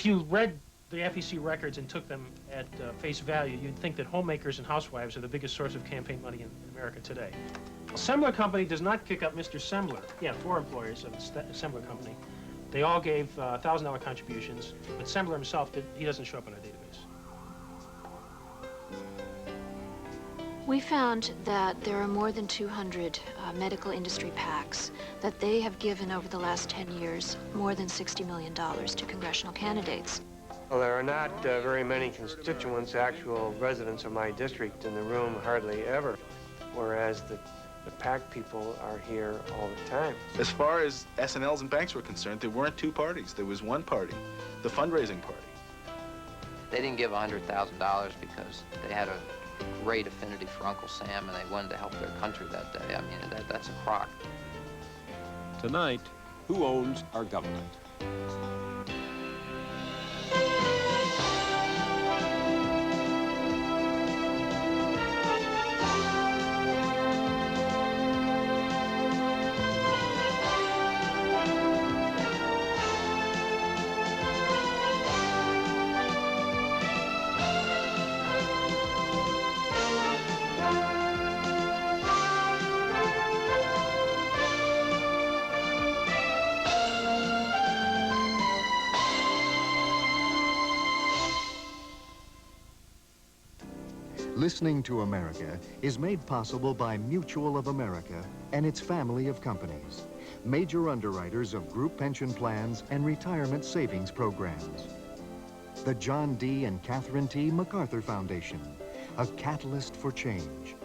If you read the FEC records and took them at face value, you'd think that homemakers and housewives are the biggest source of campaign money in America today. Sembler Company does not kick up Mr. Sembler. Yeah, 4 employees of the Sembler Company. They all gave $1,000 contributions, but Sembler himself, he doesn't show up in our database. We found that there are more than 200 medical industry PACs, that they have given over the last 10 years more than $60 million to congressional candidates. Well, there are not very many constituents, actual residents of my district in the room, hardly ever, whereas the PAC people are here all the time. As far as S&Ls and banks were concerned, there weren't 2 parties. There was one party, the fundraising party. They didn't give $100,000 because they had a great affinity for Uncle Sam and they wanted to help their country that day. I mean, that's a crock. Tonight, who owns our government? Listening to America is made possible by Mutual of America and its family of companies, major underwriters of group pension plans and retirement savings programs. The John D. and Catherine T. MacArthur Foundation, a catalyst for change.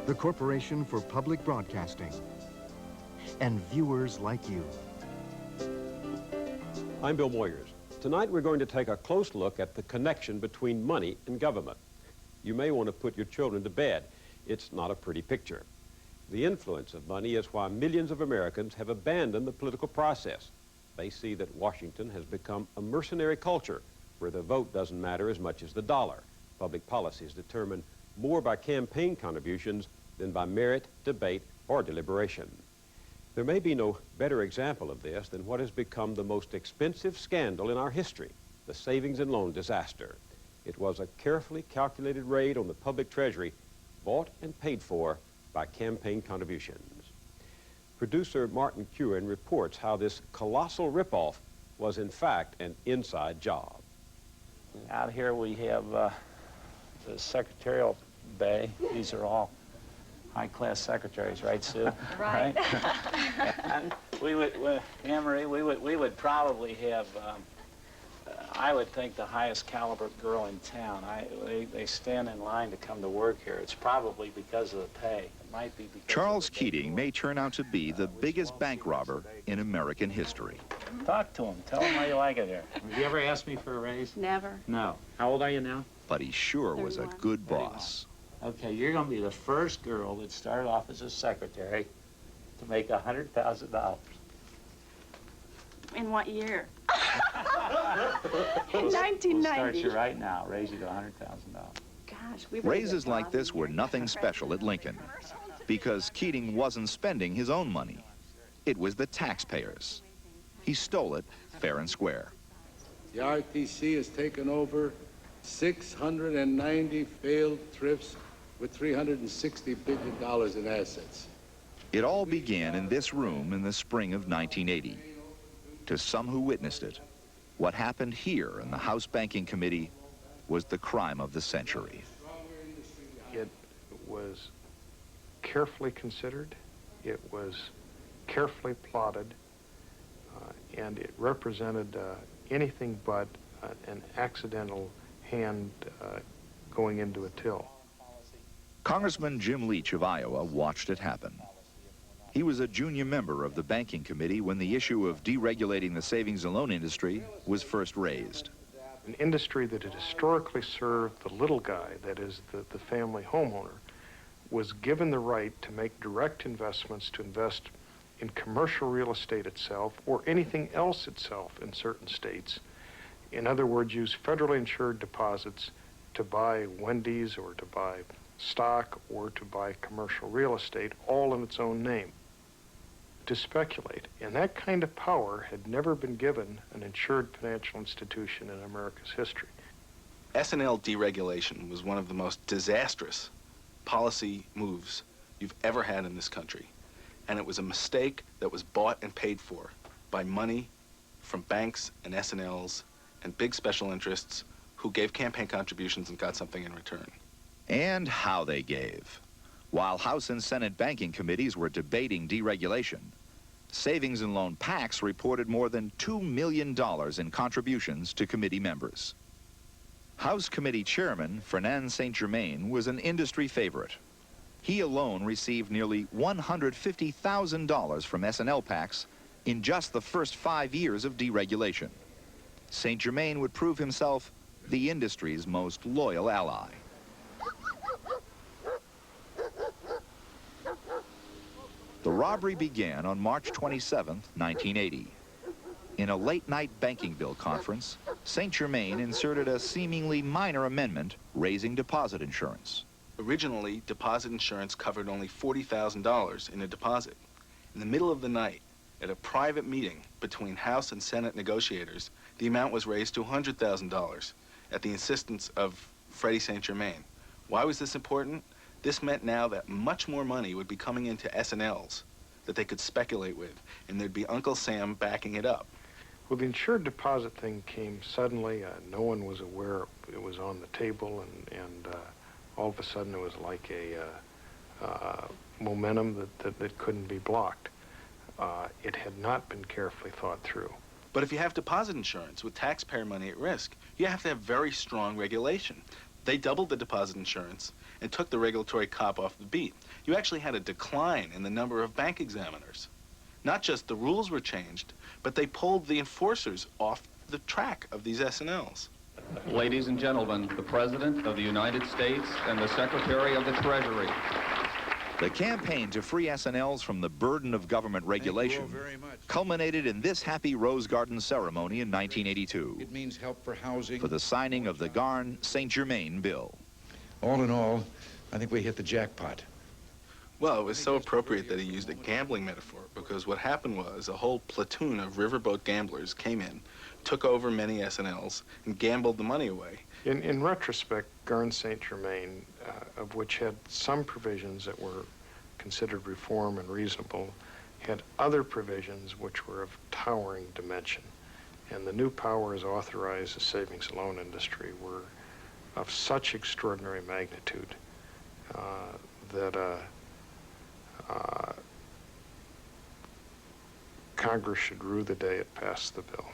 The Corporation for Public Broadcasting, and viewers like you. I'm Bill Moyers. Tonight we're going to take a close look at the connection between money and government. You may want to put your children to bed. It's not a pretty picture. The influence of money is why millions of Americans have abandoned the political process. They see that Washington has become a mercenary culture where the vote doesn't matter as much as the dollar. Public policy is determined more by campaign contributions than by merit, debate, or deliberation. There may be no better example of this than what has become the most expensive scandal in our history, the savings and loan disaster. It was a carefully calculated raid on the public treasury, bought and paid for by campaign contributions. Producer Martin Curran reports how this colossal ripoff was in fact an inside job. Out here we have the secretarial bay. These are all high-class secretaries, right, Sue? Right. And Anne-Marie, we would probably have I would think the highest caliber girl in town. They stand in line to come to work here. It's probably because of the pay. It might be because Charles Keating may turn out to be the biggest bank robber in American history. Talk to him. Tell him how you like it here. Have you ever asked me for a raise? Never. No. How old are you now? But he sure was a good boss. Okay, you're going to be the first girl that started off as a secretary to make $100,000. In what year? In 1990. We'll start you right now, raise you to $100,000. Gosh, we Raises like this were nothing special at Lincoln, because Keating wasn't spending his own money. It was the taxpayers. He stole it fair and square. The RTC has taken over 690 failed thrifts with $360 billion in assets. It all began in this room in the spring of 1980. To some who witnessed it, what happened here in the House Banking Committee was the crime of the century. It was carefully considered, it was carefully plotted, and it represented anything but an accidental hand going into a till. Congressman Jim Leach of Iowa watched it happen. He was a junior member of the Banking Committee when the issue of deregulating the savings and loan industry was first raised. An industry that had historically served the little guy, that is the family homeowner, was given the right to make direct investments, to invest in commercial real estate itself or anything else itself in certain states. In other words, use federally insured deposits to buy Wendy's or to buy stock or to buy commercial real estate, all in its own name. to speculate. And that kind of power had never been given an insured financial institution in America's history. S&L deregulation was one of the most disastrous policy moves you've ever had in this country. And it was a mistake that was bought and paid for by money from banks and S&Ls and big special interests who gave campaign contributions and got something in return. And how they gave. While House and Senate banking committees were debating deregulation, savings and loan PACs reported more than $2 million in contributions to committee members. House Committee Chairman Fernand St. Germain was an industry favorite. He alone received nearly $150,000 from S&L PACs in just the first 5 years of deregulation. St. Germain would prove himself the industry's most loyal ally. The robbery began on March 27, 1980. In a late-night banking bill conference, St. Germain inserted a seemingly minor amendment raising deposit insurance. Originally, deposit insurance covered only $40,000 in a deposit. In the middle of the night, at a private meeting between House and Senate negotiators, the amount was raised to $100,000 at the insistence of Freddie St. Germain. Why was this important? This meant now that much more money would be coming into S&Ls that they could speculate with, and there'd be Uncle Sam backing it up. Well, the insured deposit thing came suddenly. No one was aware it was on the table, and all of a sudden it was like a momentum that couldn't be blocked. It had not been carefully thought through. But if you have deposit insurance with taxpayer money at risk, you have to have very strong regulation. They doubled the deposit insurance and took the regulatory cop off the beat. You actually had a decline in the number of bank examiners. Not just the rules were changed, but they pulled the enforcers off the track of these S&Ls. Ladies and gentlemen, the President of the United States and the Secretary of the Treasury. The campaign to free S&Ls from the burden of government regulation culminated in this happy Rose Garden ceremony in 1982. It means help for housing. For the signing of the Garn-St. Germain bill. All in all, I think we hit the jackpot. Well, it was so appropriate that he used a gambling metaphor, because what happened was a whole platoon of riverboat gamblers came in, took over many S&Ls, and gambled the money away. In retrospect, Garn-St. Germain, of which had some provisions that were considered reform and reasonable, had other provisions which were of towering dimension. And the new powers authorized the savings and loan industry were of such extraordinary magnitude that Congress should rue the day it passed the bill.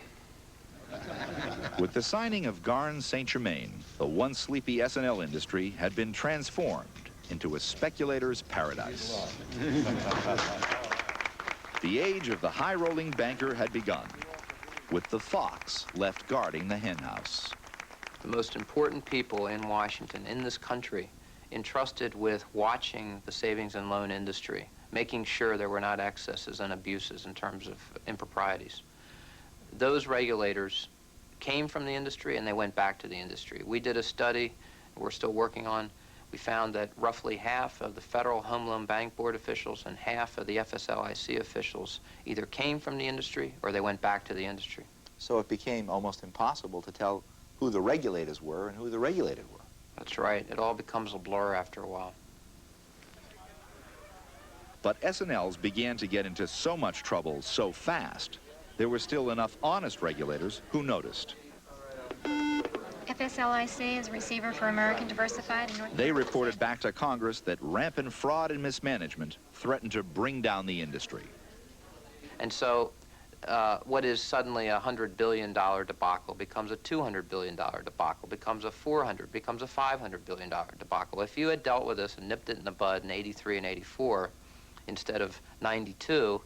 With the signing of Garn-St. Germain, the once sleepy S&L industry had been transformed into a speculator's paradise. The age of the high-rolling banker had begun, with the fox left guarding the henhouse. The most important people in Washington, in this country, entrusted with watching the savings and loan industry, making sure there were not excesses and abuses in terms of improprieties. Those regulators came from the industry and they went back to the industry. We did a study we're still working on. We found that roughly half of the Federal Home Loan Bank Board officials and half of the FSLIC officials either came from the industry or they went back to the industry. So it became almost impossible to tell who the regulators were and who the regulated were. That's right. It all becomes a blur after a while. But S&Ls began to get into so much trouble so fast, there were still enough honest regulators who noticed. FSLIC is a receiver for American Diversified. They reported back to Congress that rampant fraud and mismanagement threatened to bring down the industry. And so what is suddenly a $100 billion debacle becomes a $200 billion debacle, becomes a $400, becomes a $500 billion debacle. If you had dealt with this and nipped it in the bud in '83 and '84 instead of '92,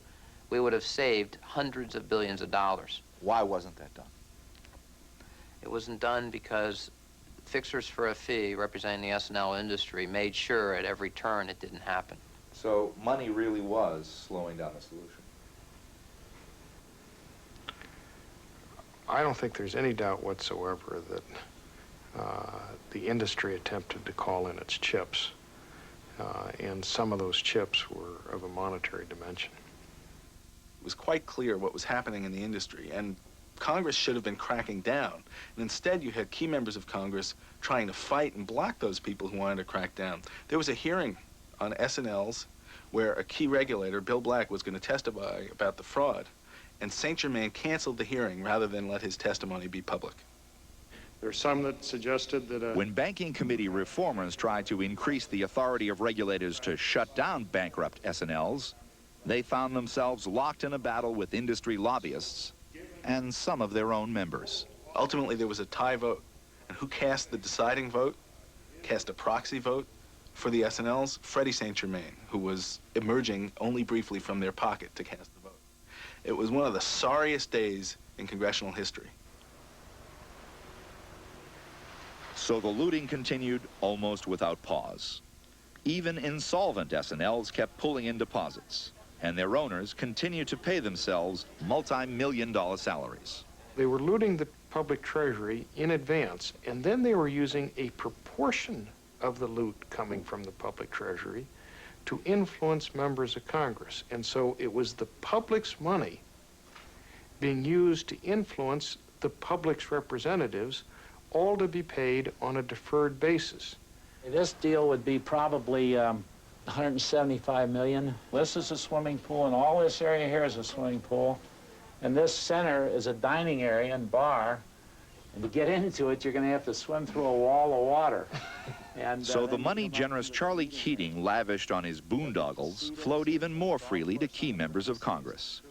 we would have saved hundreds of billions of dollars. Why wasn't that done? It wasn't done because fixers for a fee representing the S&L industry made sure at every turn it didn't happen. So money really was slowing down the solution. I don't think there's any doubt whatsoever that the industry attempted to call in its chips, and some of those chips were of a monetary dimension. was quite clear what was happening in the industry, and Congress should have been cracking down. And instead, you had key members of Congress trying to fight and block those people who wanted to crack down. There was a hearing on S&Ls where a key regulator, Bill Black, was going to testify about the fraud, and St. Germain canceled the hearing rather than let his testimony be public. There are some that suggested that when banking committee reformers tried to increase the authority of regulators to shut down bankrupt S&Ls, they found themselves locked in a battle with industry lobbyists and some of their own members. Ultimately, there was a tie vote, and who cast the deciding vote, cast a proxy vote for the S&Ls? Freddie St. Germain, who was emerging only briefly from their pocket to cast the vote. It was one of the sorriest days in congressional history. So the looting continued almost without pause. Even insolvent S&Ls kept pulling in deposits, and their owners continued to pay themselves multi-million-dollar salaries. they were looting the public treasury in advance, and then they were using a proportion of the loot coming from the public treasury to influence members of Congress. And so it was the public's money being used to influence the public's representatives, all to be paid on a deferred basis. This deal would be probably $175 million. This is a swimming pool, and all this area here is a swimming pool. And this center is a dining area and bar. And to get into it, you're going to have to swim through a wall of water. And, so the money-generous Charlie Keating lavished on his boondoggles flowed even more freely to key members of Congress.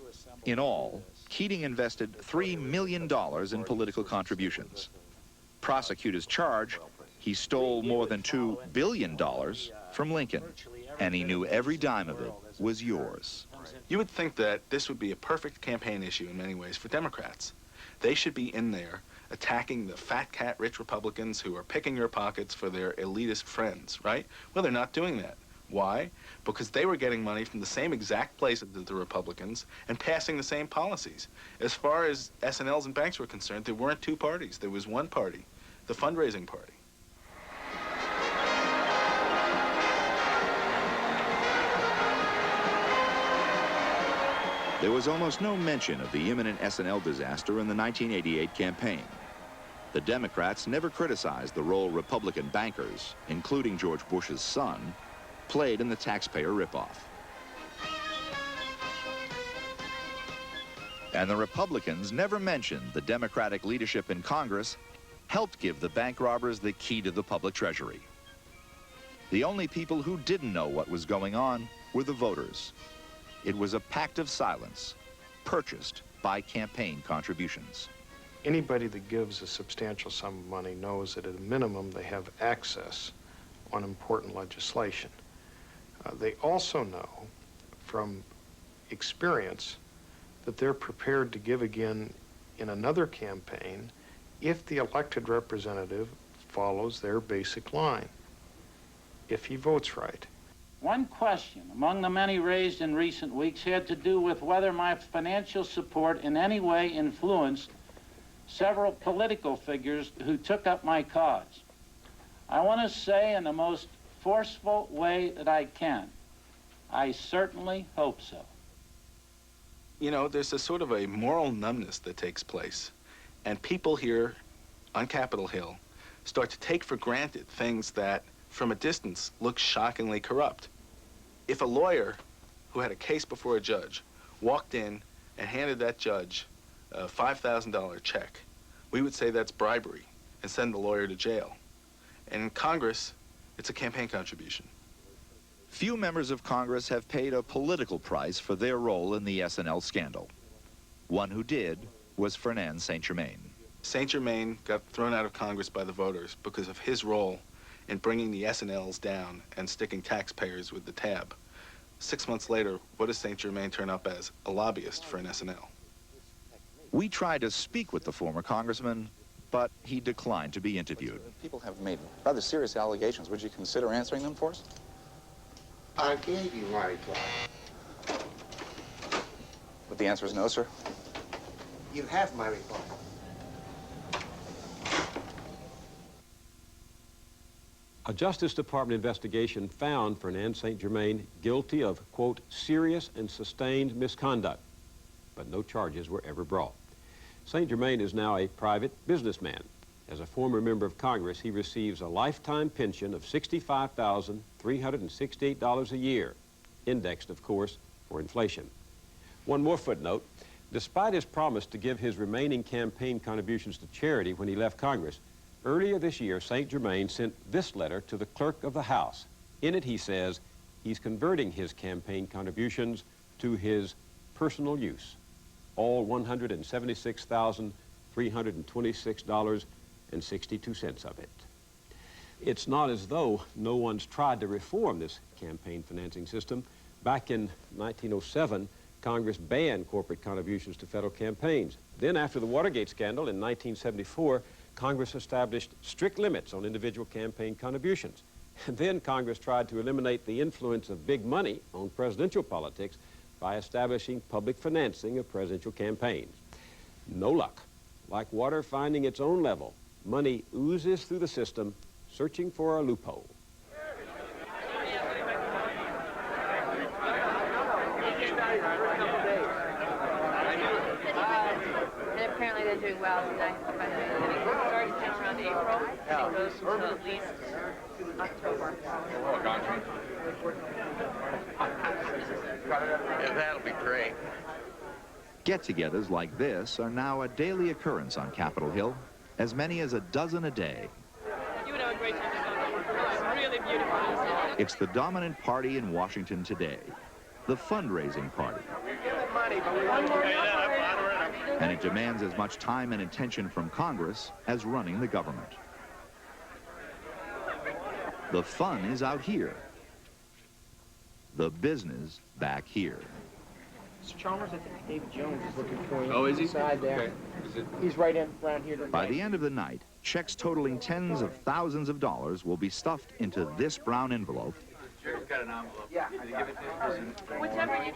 In all, Keating invested $3 million in political contributions. Prosecutors charge he stole more than $2 billion from Lincoln, and he knew every dime of it was yours. You would think that this would be a perfect campaign issue in many ways for Democrats. They should be in there attacking the fat cat rich Republicans who are picking your pockets for their elitist friends, right? Well, they're not doing that. Why? Because they were getting money from the same exact places as the Republicans and passing the same policies. As far as S&Ls and banks were concerned, there weren't two parties. There was one party, the fundraising party. There was almost no mention of the imminent S&L disaster in the 1988 campaign. The Democrats never criticized the role Republican bankers, including George Bush's son, played in the taxpayer ripoff. And the Republicans never mentioned the Democratic leadership in Congress helped give the bank robbers the key to the public treasury. The only people who didn't know what was going on were the voters. It was a pact of silence, purchased by campaign contributions. Anybody that gives a substantial sum of money knows that at a minimum they have access on important legislation. They also know from experience that they're prepared to give again in another campaign if the elected representative follows their basic line, if he votes right. One question among the many raised in recent weeks had to do with whether my financial support in any way influenced several political figures who took up my cause. I want to say in the most forceful way that I can, I certainly hope so. You know, there's a sort of a moral numbness that takes place, and people here on Capitol Hill start to take for granted things that from a distance look shockingly corrupt. If a lawyer who had a case before a judge walked in and handed that judge a $5,000 check, we would say that's bribery and send the lawyer to jail. And in Congress, it's a campaign contribution. Few members of Congress have paid a political price for their role in the S&L scandal. One who did was Fernand St. Germain. St. Germain got thrown out of Congress by the voters because of his role in bringing the S&Ls down and sticking taxpayers with the tab. 6 months later, what does St. Germain turn up as? A lobbyist for an S&L. We tried to speak with the former congressman, but he declined to be interviewed. People have made rather serious allegations. Would you consider answering them for us? I gave you my reply. But the answer is no, sir. You have my reply. A Justice Department investigation found Fernand St. Germain guilty of, quote, serious and sustained misconduct. but no charges were ever brought. St. Germain is now a private businessman. As a former member of Congress, he receives a lifetime pension of $65,368 a year, indexed, of course, for inflation. One more footnote. Despite his promise to give his remaining campaign contributions to charity when he left Congress, earlier this year, St. Germain sent this letter to the clerk of the House. In it, he says he's converting his campaign contributions to his personal use, all $176,326.62 of it. It's not as though no one's tried to reform this campaign financing system. Back in 1907, Congress banned corporate contributions to federal campaigns. Then, after the Watergate scandal in 1974, Congress established strict limits on individual campaign contributions. And then Congress tried to eliminate the influence of big money on presidential politics by establishing public financing of presidential campaigns. No luck. Like water finding its own level, money oozes through the system, searching for a loophole. And apparently they're doing well today. It starts around April, and it goes until at least October. Yeah, that'll be great. Get-togethers like this are now a daily occurrence on Capitol Hill, as many as a dozen a day. You would have a great time to go. It's really beautiful. It's the dominant party in Washington today, the fundraising party. And it demands as much time and attention from Congress as running the government. The fun is out here. The business back here. Mr. Chalmers, I think David Jones is looking for you. Oh, is he? Inside there. Okay. Is it? He's right in around here today. By the end of the night, checks totaling tens of thousands of dollars will be stuffed into this brown envelope. Got an envelope. Yeah. Did he give it to his Whichever you...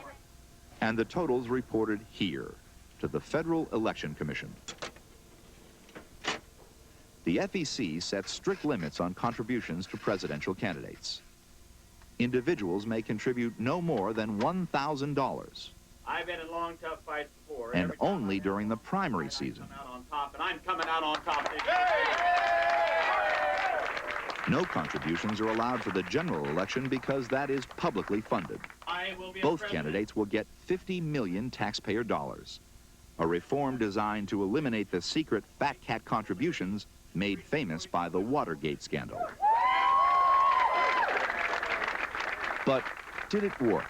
And the totals reported here to the Federal Election Commission. The FEC sets strict limits on contributions to presidential candidates. Individuals may contribute no more than $1,000, I've been in long, tough fights before. and only during the primary season. On top, and I'm coming out on top. No contributions are allowed for the general election because that is publicly funded. Both candidates will get 50 million taxpayer dollars, a reform designed to eliminate the secret fat cat contributions made famous by the Watergate scandal. But did it work?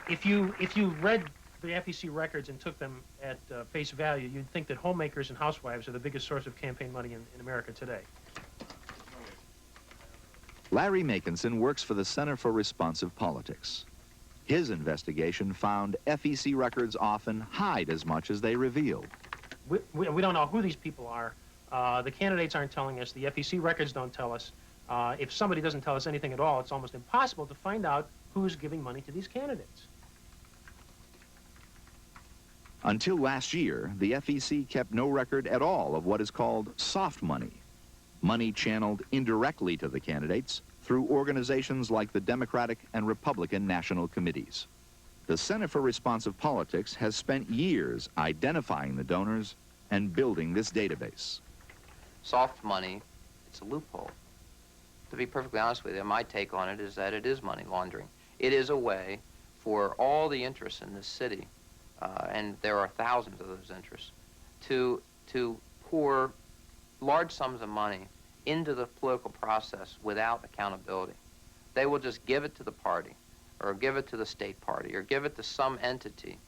If you read the FEC records and took them at face value, you'd think that homemakers and housewives are the biggest source of campaign money in America today. Larry Makinson works for the Center for Responsive Politics. His investigation found FEC records often hide as much as they reveal. We don't know who these people are. The candidates aren't telling us. The FEC records don't tell us. If somebody doesn't tell us anything at all, it's almost impossible to find out who's giving money to these candidates. Until last year, the FEC kept no record at all of what is called soft money, money channeled indirectly to the candidates through organizations like the Democratic and Republican National Committees. The Center for Responsive Politics has spent years identifying the donors and building this database. Soft money, it's a loophole. To be perfectly honest with you, my take on it is that it is money laundering. It is a way for all the interests in this city, and there are thousands of those interests, to pour large sums of money into the political process without accountability. They will just give it to the party, or give it to the state party, or give it to some entity,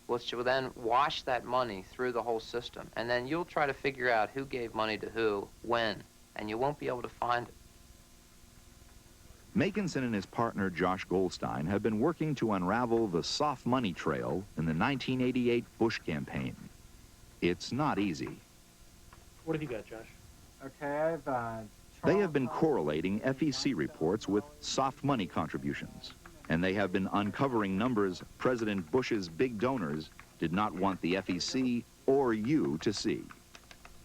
which will then wash that money through the whole system. And then you'll try to figure out who gave money to who, when, and you won't be able to find it. Makinson and his partner Josh Goldstein have been working to unravel the soft money trail in the 1988 Bush campaign. It's not easy. What have you got, Josh? Okay, They have been correlating FEC reports with soft money contributions, and they have been uncovering numbers President Bush's big donors did not want the FEC or you to see.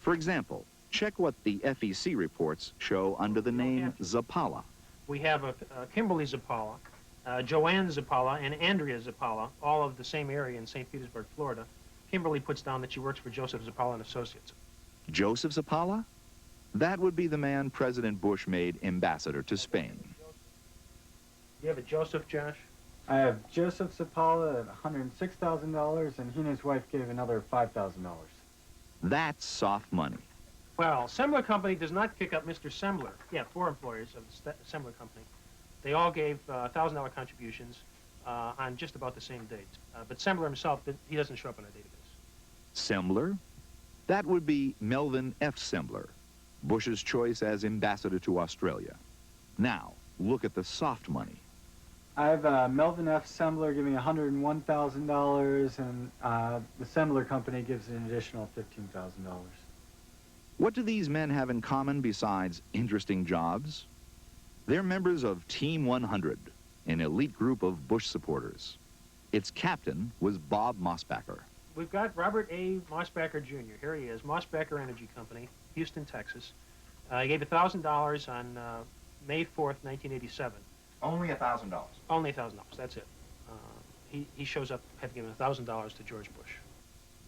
For example, check what the FEC reports show under the name Zapala. We have Kimberly Zapala, Joanne Zappala and Andrea Zappala, all of the same area in St. Petersburg, Florida. Kimberly puts down that she works for Joseph Zappala and Associates. Joseph Zappala? That would be the man President Bush made ambassador to Spain. You have a Joseph, Josh? I have Joseph Zappala at $106,000, and he and his wife gave another $5,000. That's soft money. Well, Sembler Company does not pick up Mr. Sembler. Yeah, 4 employers of the Sembler Company. They all gave $1,000 contributions on just about the same date. But Sembler himself, he doesn't show up in our database. Sembler? That would be Melvin F. Sembler, Bush's choice as ambassador to Australia. Now, look at the soft money. I have Melvin F. Sembler giving $101,000, and the Sembler Company gives an additional $15,000. What do these men have in common besides interesting jobs? They're members of Team 100, an elite group of Bush supporters. Its captain was Bob Mosbacher. We've got Robert A. Mosbacher, Jr. Here he is, Mosbacher Energy Company, Houston, Texas. He gave $1,000 on May 4th, 1987. Only $1,000. Only $1,000, that's it. He shows up having given $1,000 to George Bush.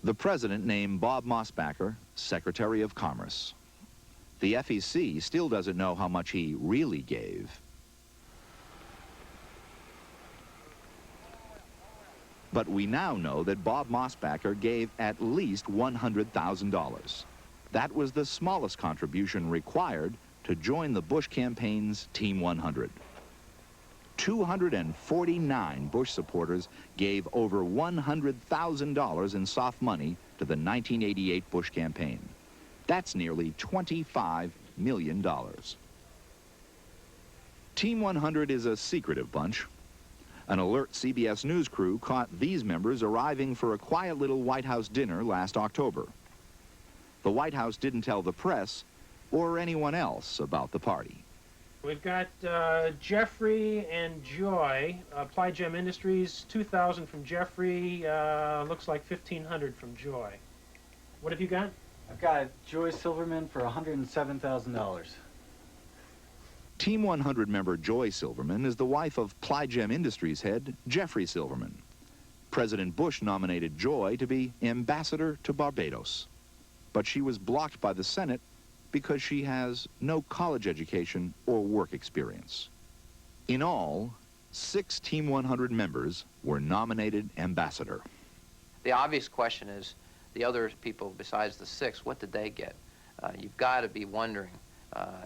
The president named Bob Mosbacher Secretary of Commerce. The FEC still doesn't know how much he really gave. But we now know that Bob Mosbacher gave at least $100,000. That was the smallest contribution required to join the Bush campaign's Team 100. 249 Bush supporters gave over $100,000 in soft money to the 1988 Bush campaign. That's nearly $25 million. Team 100 is a secretive bunch. An alert CBS News crew caught these members arriving for a quiet little White House dinner last October. The White House didn't tell the press or anyone else about the party. We've got Jeffrey and Joy, Applied Gem Industries, $2,000 from Jeffrey, looks like $1,500 from Joy. What have you got? I've got Joy Silverman for $107,000. Team 100 member Joy Silverman is the wife of Plygem Industries head Jeffrey Silverman. President Bush nominated Joy to be ambassador to Barbados, but she was blocked by the Senate because she has no college education or work experience. In all, 6 Team 100 members were nominated ambassador. The obvious question is, the other people besides the 6, what did they get? You've got to be wondering,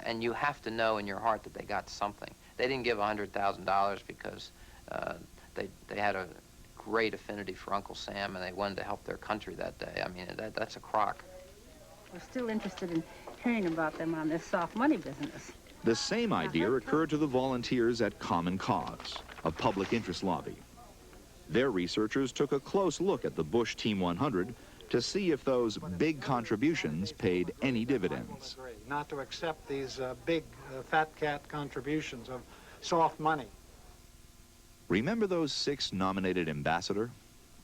and you have to know in your heart that they got something. They didn't give $100,000 because they had a great affinity for Uncle Sam and they wanted to help their country that day. I mean, that's a crock. We're still interested in hearing about them on this soft money business. The same idea occurred to the volunteers at Common Cause, a public interest lobby. Their researchers took a close look at the Bush Team 100 to see if those big contributions paid any dividends. Not to accept these big fat cat contributions of soft money. Remember those 6 nominated ambassador?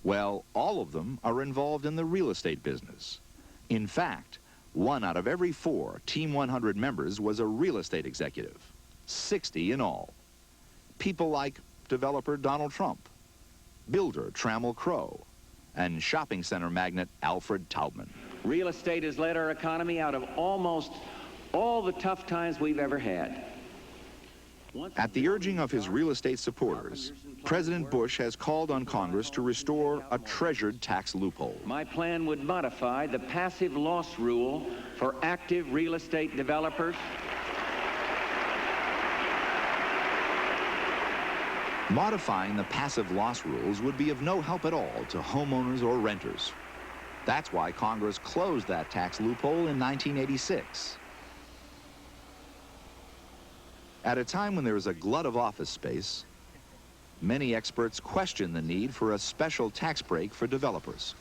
Well, all of them are involved in the real estate business. In fact, 1 out of every 4 Team 100 members was a real estate executive, 60 in all. People like developer Donald Trump, builder Trammell Crow, and shopping center magnate Alfred Taubman. Real estate has led our economy out of almost all the tough times we've ever had. At the urging of his real estate supporters, President Bush has called on Congress to restore a treasured tax loophole. My plan would modify the passive loss rule for active real estate developers. Modifying the passive loss rules would be of no help at all to homeowners or renters. That's why Congress closed that tax loophole in 1986. At a time when there is a glut of office space, many experts question the need for a special tax break for developers.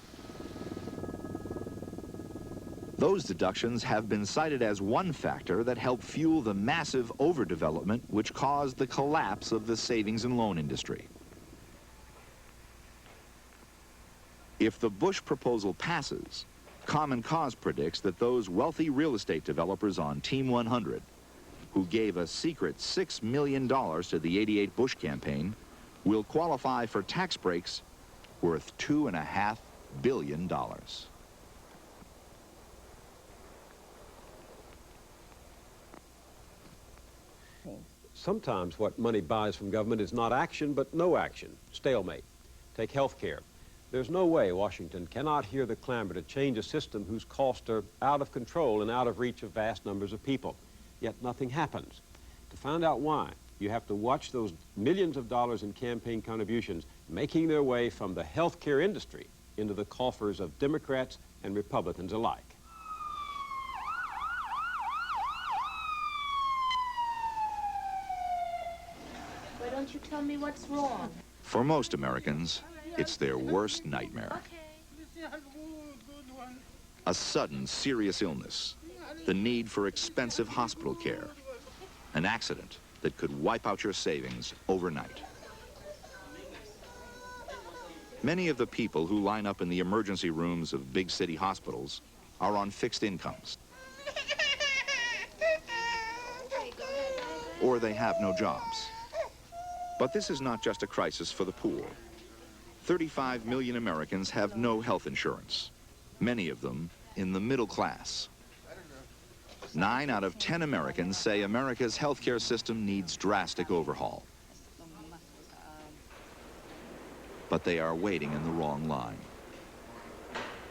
Those deductions have been cited as one factor that helped fuel the massive overdevelopment which caused the collapse of the savings and loan industry. If the Bush proposal passes, Common Cause predicts that those wealthy real estate developers on Team 100, who gave a secret $6 million to the '88 Bush campaign, will qualify for tax breaks worth $2.5 billion. Sometimes what money buys from government is not action, but no action. Stalemate. Take health care. There's no way Washington cannot hear the clamor to change a system whose costs are out of control and out of reach of vast numbers of people. Yet nothing happens. To find out why, you have to watch those millions of dollars in campaign contributions making their way from the health care industry into the coffers of Democrats and Republicans alike. Why don't you tell me what's wrong? For most Americans, it's their worst nightmare. A sudden serious illness, the need for expensive hospital care, an accident that could wipe out your savings overnight. Many of the people who line up in the emergency rooms of big city hospitals are on fixed incomes, or they have no jobs. But this is not just a crisis for the poor. 35 million Americans have no health insurance, many of them in the middle class. 9 out of 10 Americans say America's healthcare system needs drastic overhaul. But they are waiting in the wrong line.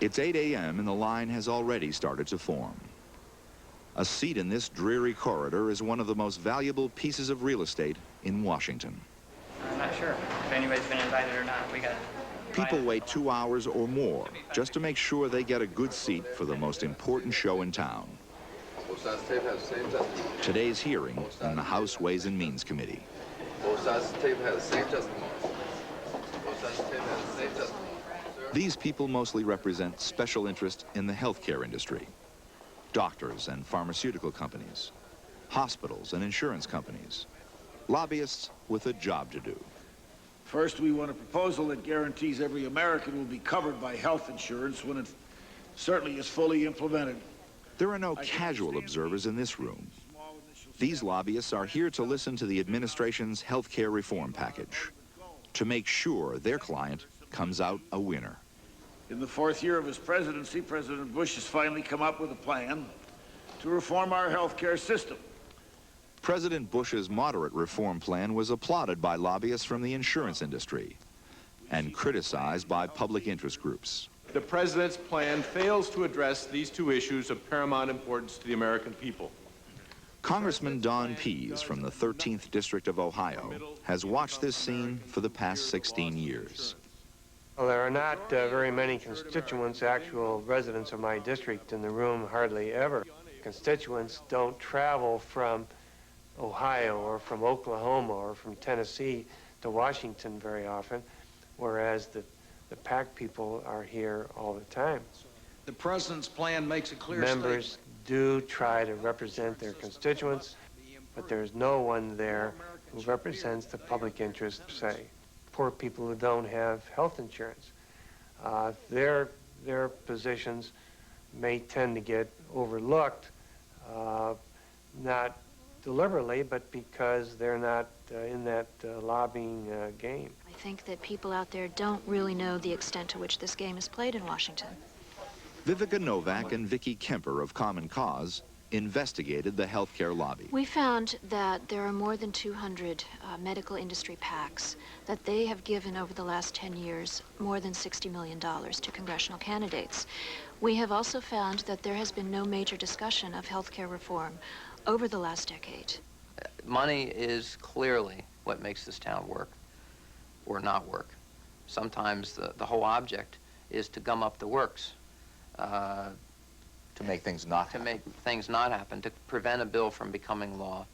It's 8 a.m. and the line has already started to form. A seat in this dreary corridor is one of the most valuable pieces of real estate in Washington. I'm not sure if anybody's been invited or not. We got People wait 2 hours or more just to make sure they get a good seat for the most important show in town. Today's hearing in the House Ways and Means Committee. These people mostly represent special interest in the healthcare industry. Doctors and pharmaceutical companies, hospitals and insurance companies, lobbyists with a job to do. First, we want a proposal that guarantees every American will be covered by health insurance when it certainly is fully implemented. There are no casual observers in this room. These lobbyists are here to listen to the administration's health care reform package, to make sure their client comes out a winner. In the 4th year of his presidency, President Bush has finally come up with a plan to reform our health care system. President Bush's moderate reform plan was applauded by lobbyists from the insurance industry and criticized by public interest groups. The president's plan fails to address these 2 issues of paramount importance to the American people. Congressman Don Pease from the 13th District of Ohio has watched this scene for the past 16 years. Well, there are not very many constituents, actual residents of my district in the room, hardly ever. Constituents don't travel from Ohio or from Oklahoma or from Tennessee to Washington very often, whereas the PAC people are here all the time. The president's plan makes a clear Members do try to represent their constituents, but there's no one there who represents the public interest, say, poor people who don't have health insurance. Their positions may tend to get overlooked, not deliberately, but because they're not in that lobbying game. I think that people out there don't really know the extent to which this game is played in Washington. Vivica Novak and Vicki Kemper of Common Cause investigated the healthcare lobby. We found that there are more than 200 medical industry PACs, that they have given over the last 10 years more than $60 million to congressional candidates. We have also found that there has been no major discussion of healthcare reform over the last decade. Money is clearly what makes this town work or not work. Sometimes the whole object is to gum up the works. To make things not happen. To make things not happen, to prevent a bill from becoming law.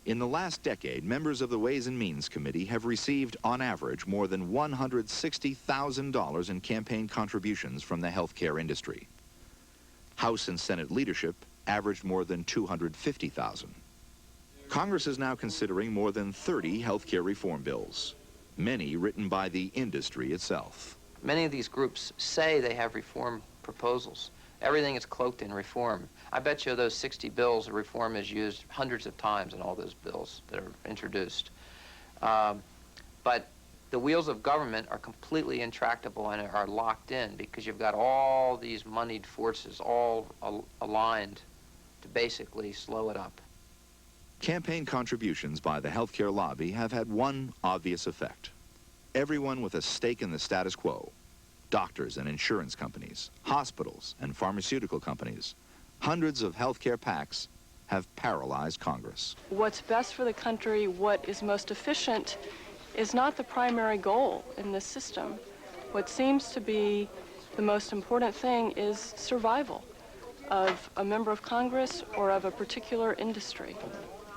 In the last decade, members of the Ways and Means Committee have received, on average, more than $160,000 in campaign contributions from the healthcare industry. House and Senate leadership averaged more than $250,000. Congress is now considering more than 30 healthcare reform bills, many written by the industry itself. Many of these groups say they have reform proposals. Everything is cloaked in reform. I bet you those 60 bills, reform is used hundreds of times in all those bills that are introduced. But the wheels of government are completely intractable and are locked in because you've got all these moneyed forces all aligned to basically slow it up. Campaign contributions by the healthcare lobby have had one obvious effect. Everyone with a stake in the status quo, doctors and insurance companies, hospitals and pharmaceutical companies, hundreds of healthcare PACs have paralyzed Congress. What's best for the country, what is most efficient, is not the primary goal in this system. What seems to be the most important thing is survival of a member of Congress or of a particular industry.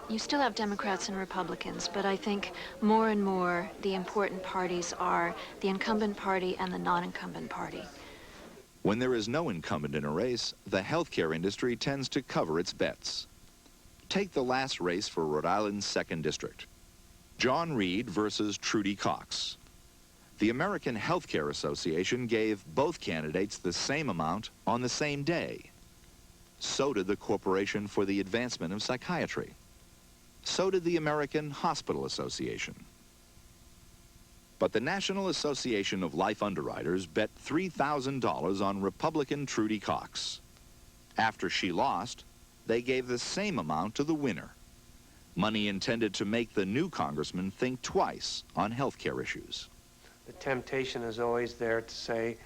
You still have Democrats and Republicans, but I think more and more the important parties are the incumbent party and the non-incumbent party. When there is no incumbent in a race, the healthcare industry tends to cover its bets. Take the last race for Rhode Island's 2nd District. John Reed versus Trudy Cox. The American Healthcare Association gave both candidates the same amount on the same day. So did the Corporation for the Advancement of Psychiatry. So did the American Hospital Association. But the National Association of Life Underwriters bet $3,000 on Republican Trudy Cox. After she lost, they gave the same amount to the winner. Money intended to make the new congressman think twice on health care issues. The temptation is always there to say,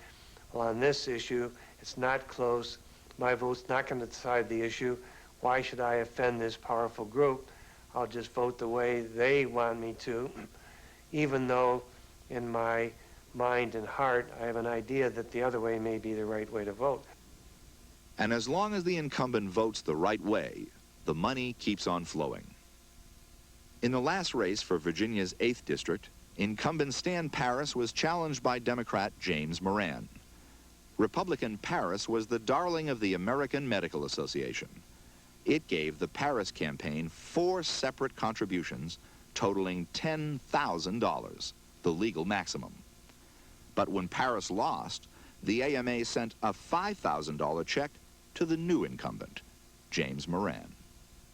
well, on this issue, it's not close. My vote's not going to decide the issue. Why should I offend this powerful group? I'll just vote the way they want me to, even though in my mind and heart I have an idea that the other way may be the right way to vote. And as long as the incumbent votes the right way, the money keeps on flowing. In the last race for Virginia's 8th District, incumbent Stan Paris was challenged by Democrat James Moran. Republican Paris was the darling of the American Medical Association. It gave the Paris campaign 4 separate contributions totaling $10,000, the legal maximum. But when Paris lost, the AMA sent a $5,000 check to the new incumbent, James Moran.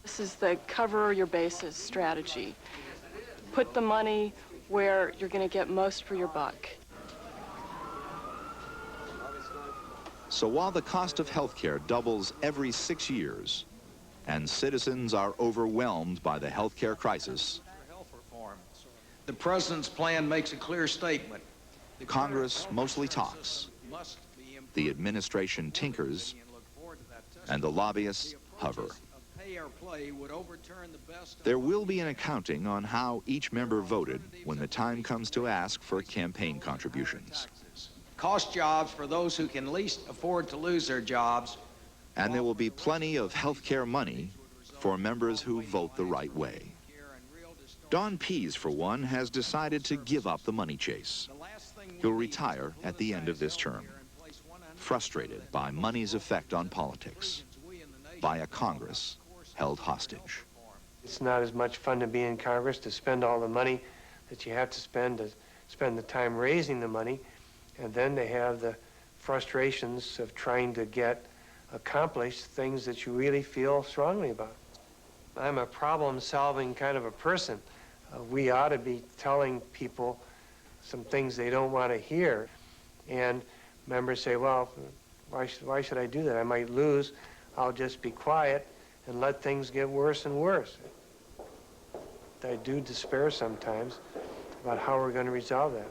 This is the cover your bases strategy. Put the money where you're going to get most for your buck. So while the cost of health care doubles every 6 years, and citizens are overwhelmed by the health care crisis, the president's plan makes a clear statement. Congress mostly talks, the administration tinkers, and the lobbyists hover. There will be an accounting on how each member voted when the time comes to ask for campaign contributions. Cost jobs for those who can least afford to lose their jobs. And there will be plenty of health care money for members who vote the right way. Don Pease, for one, has decided to give up the money chase. He'll retire at the end of this term, frustrated by money's effect on politics, by a Congress held hostage. It's not as much fun to be in Congress, to spend all the money that you have to spend the time raising the money, and then to have the frustrations of trying to get accomplished things that you really feel strongly about. I'm a problem-solving kind of a person. We ought to be telling people some things they don't want to hear. And members say, well, why should I do that? I might lose. I'll just be quiet and let things get worse and worse. I do despair sometimes about how we're going to resolve that.